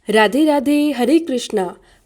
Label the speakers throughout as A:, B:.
A: राधे राधे, हरे कृष्णा।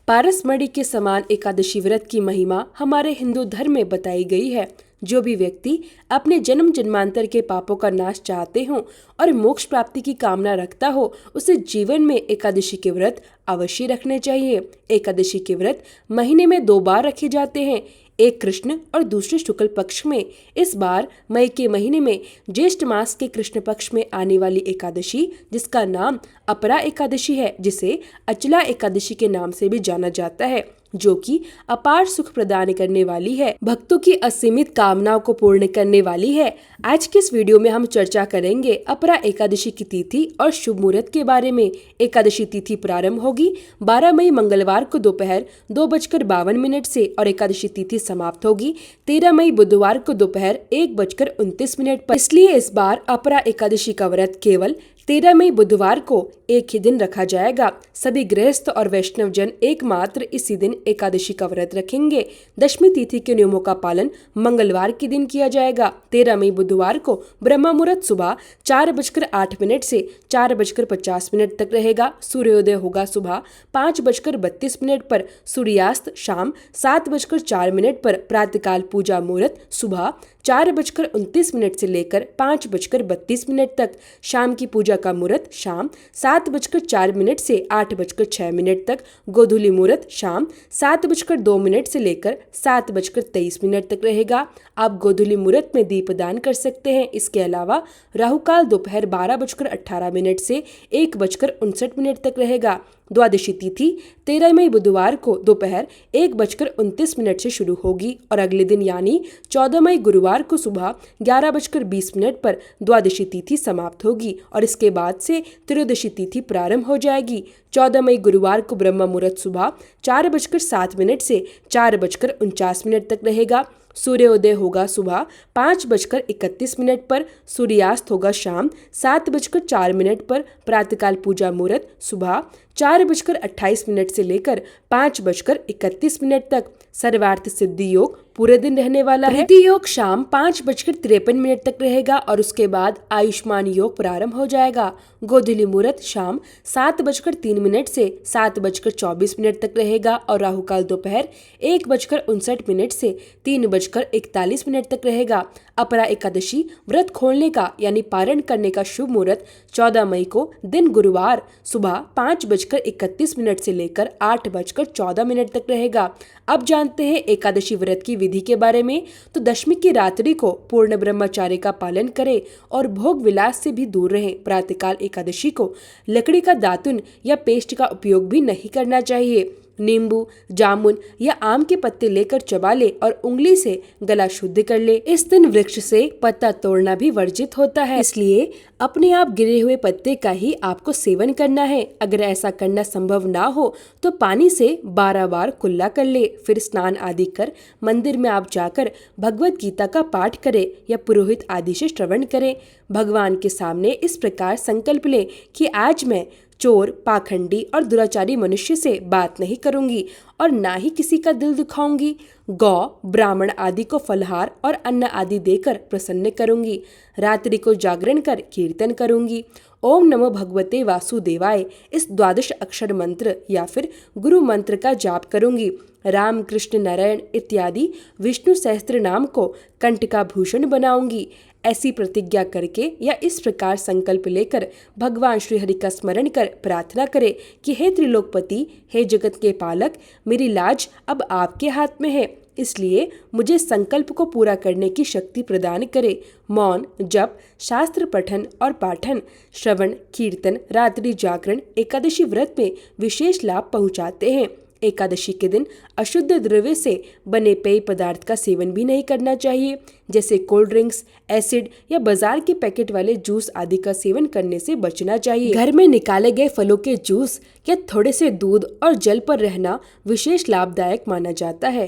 A: पारसमणि के समान एकादशी व्रत की महिमा हमारे हिंदू धर्म में बताई गई है। जो भी व्यक्ति अपने जन्म जन्मांतर के पापों का नाश चाहते हो और मोक्ष प्राप्ति की कामना रखता हो, उसे जीवन में एकादशी के व्रत अवश्य रखने चाहिए। एकादशी के व्रत महीने में 2 बार रखे जाते हैं, एक कृष्ण और दूसरे शुक्ल पक्ष में। इस बार मई के महीने में ज्येष्ठ मास के कृष्ण पक्ष में आने वाली एकादशी, जिसका नाम अपरा एकादशी है, जिसे अचला एकादशी के नाम से भी जाना जाता है, जो कि अपार सुख प्रदान करने वाली है, भक्तों की असीमित कामनाओं को पूर्ण करने वाली है। आज के इस वीडियो में हम चर्चा करेंगे अपरा एकादशी की तिथि और शुभ मुहूर्त के बारे में। एकादशी तिथि प्रारंभ होगी 12 मई मंगलवार को दोपहर 2:52 से और एकादशी तिथि समाप्त होगी 13 मई बुधवार को दोपहर 1:29 पर। इसलिए इस बार अपरा एकादशी का व्रत केवल 13 मई बुधवार को एक ही दिन रखा जाएगा। सभी गृहस्थ और वैष्णव जन एकमात्र इसी दिन एकादशी का व्रत रखेंगे। दशमी तिथि के नियमों का पालन मंगलवार के दिन किया जाएगा। 13 मई बुधवार को ब्रह्म मुहूर्त सुबह 4:08 से 4:50 तक रहेगा। सूर्योदय होगा सुबह 5:32 पर। सूर्यास्त शाम 7:04 पर। प्रातःकाल पूजा मुहूर्त सुबह 4:29 से लेकर 5:32 तक। शाम की पूजा का मुहूर्त शाम 7:04 से 8:06 तक। गोधूली मुहूर्त शाम 7:02 से लेकर 7:23 तक रहेगा। आप गोधूली मुहूर्त में दीपदान कर सकते हैं। इसके अलावा राहुकाल दोपहर 12:18 से 1:59 तक रहेगा। द्वादशी तिथि 13 मई बुधवार को दोपहर 1:29 से शुरू होगी और अगले दिन यानी 14 मई गुरुवार को सुबह 11:20 पर द्वादशी तिथि समाप्त होगी और इसके बाद से त्रयोदशी तिथि प्रारंभ हो जाएगी। 14 मई गुरुवार को ब्रह्म मुहूर्त सुबह 4:07 से 4:49 तक रहेगा। सूर्योदय होगा सुबह 5:31 पर। सूर्यास्त होगा शाम 7:04 पर। प्रातःकाल पूजा मुहूर्त सुबह 4:28 से लेकर 5:31 तक। सर्वार्थ सिद्धि योग पूरे दिन रहने वाला है। रिद्धि योग शाम 5:53 तक रहेगा और उसके बाद आयुष्मान योग प्रारंभ हो जाएगा। गोधूली मुहूर्त शाम 7:03 से 7:24 तक रहेगा और राहुकाल दोपहर 1:59 से 3:41 तक रहेगा। अपरा एकादशी व्रत खोलने का यानी पारण करने का शुभ मुहूर्त 14 मई को दिन गुरुवार सुबह 5:31 से लेकर 8:14 तक रहेगा। अब जानते हैं एकादशी व्रत की विधि के बारे में। तो दशमी की रात्रि को पूर्ण ब्रह्मचार्य का पालन करें और भोग विलास से भी दूर रहें। प्रातःकाल एकादशी को लकड़ी का दातुन या पेस्ट का उपयोग भी नहीं करना चाहिए। नींबू, जामुन या आम के पत्ते लेकर चबा ले और उंगली से गला शुद्ध कर ले। इस दिन वृक्ष से पत्ता तोड़ना भी वर्जित होता है, इसलिए अपने आप गिरे हुए पत्ते का ही आपको सेवन करना है। अगर ऐसा करना संभव ना हो तो पानी से 12 बार कुल्ला कर ले। फिर स्नान आदि कर मंदिर में आप जाकर भगवत गीता का पाठ करें या पुरोहित आदि से श्रवण करें। भगवान के सामने इस प्रकार संकल्प ले कि आज मैं चोर, पाखंडी और दुराचारी मनुष्य से बात नहीं करूंगी और ना ही किसी का दिल दुखाऊंगी। गौ, ब्राह्मण आदि को फलहार और अन्न आदि देकर प्रसन्न करूंगी। रात्रि को जागरण कर कीर्तन करूंगी। ओम नमो भगवते वासुदेवाय इस 12 अक्षर मंत्र या फिर गुरु मंत्र का जाप करूंगी। राम, कृष्ण, नारायण इत्यादि विष्णु सहस्त्र नाम को कंठ का भूषण बनाऊंगी। ऐसी प्रतिज्ञा करके या इस प्रकार संकल्प लेकर भगवान श्री हरि का स्मरण कर प्रार्थना करें कि हे त्रिलोकपति, हे जगत के पालक, मेरी लाज अब आपके हाथ में है, इसलिए मुझे संकल्प को पूरा करने की शक्ति प्रदान करे। मौन, जप, शास्त्र पठन और पाठन, श्रवण, कीर्तन, रात्रि जागरण एकादशी व्रत में विशेष लाभ पहुंचाते हैं। एकादशी के दिन अशुद्ध द्रव्य से बने पेय पदार्थ का सेवन भी नहीं करना चाहिए, जैसे कोल्ड ड्रिंक्स, एसिड या बाजार के पैकेट वाले जूस आदि का सेवन करने से बचना चाहिए। घर में निकाले गए फलों के जूस या थोड़े से दूध और जल पर रहना विशेष लाभदायक माना जाता है।